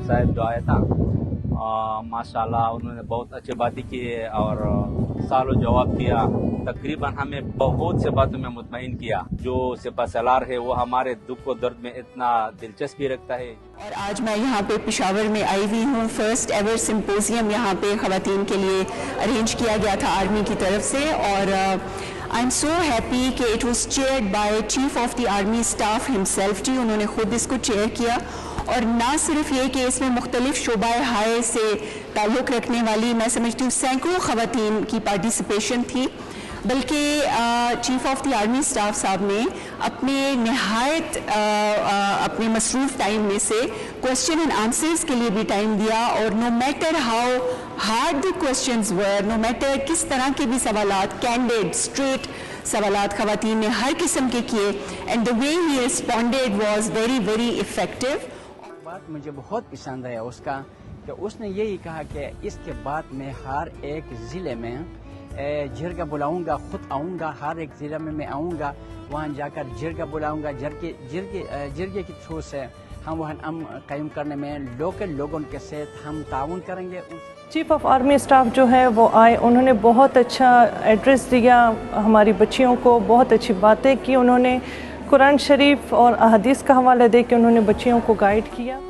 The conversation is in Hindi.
साहब जो आया था माशाल्लाह उन्होंने बहुत अच्छी बातें की और सवाल जवाब किया। तकरीबन हमें बहुत से बातों में मुतमईन किया। जो सिपा सलार है वो हमारे दुख और दर्द में इतना दिलचस्पी रखता है। और आज मैं यहाँ पे पेशावर में आई हुई हूँ। फर्स्ट एवर सिंपोजियम यहाँ पे ख़वातीन के लिए अरेंज किया गया था आर्मी की तरफ से और आई एम सो हैप्पी कि it was chaired by chief of the army staff himself जी, उन्होंने खुद इसको चेयर किया। और ना सिर्फ ये कि इसमें मुख्तलिफ शोबाए हाय से ताल्लुक़ रखने वाली मैं समझती हूँ सैकड़ों ख़वातीन की पार्टिसिपेशन थी, बल्कि chief of the army staff साहब ने अपने नहायत अपने मसरूफ़ टाइम में से क्वेश्चन एंड आंसर्स के लिए भी टाइम दिया। और no matter how hard the questions were, no matter किस तरह के भी सवालात, कैंडिड स्ट्रेट सवालात ख़वातीन ने हर किस्म के किए, and the way he responded was very very effective. बात मुझे बहुत पसंद है उसका कि उसने यही कहा कि इसके बाद मैं हर एक ज़िले में जिरगा बुलाऊंगा, खुद आऊँगा, हर एक ज़िले में मैं आऊँगा, वहाँ जाकर जिरगा बुलाऊंगा, जिरगे की थ्रू से हम वहाँ कायम करने में लोकल लोगों के साथ हम ताउन करेंगे। चीफ ऑफ आर्मी स्टाफ जो है वो आए, उन्होंने बहुत अच्छा एड्रेस दिया हमारी बच्चियों को, बहुत अच्छी बातें की, उन्होंने कुरान शरीफ और अहदीस का हवाला दे के उन्होंने बच्चियों को गाइड किया।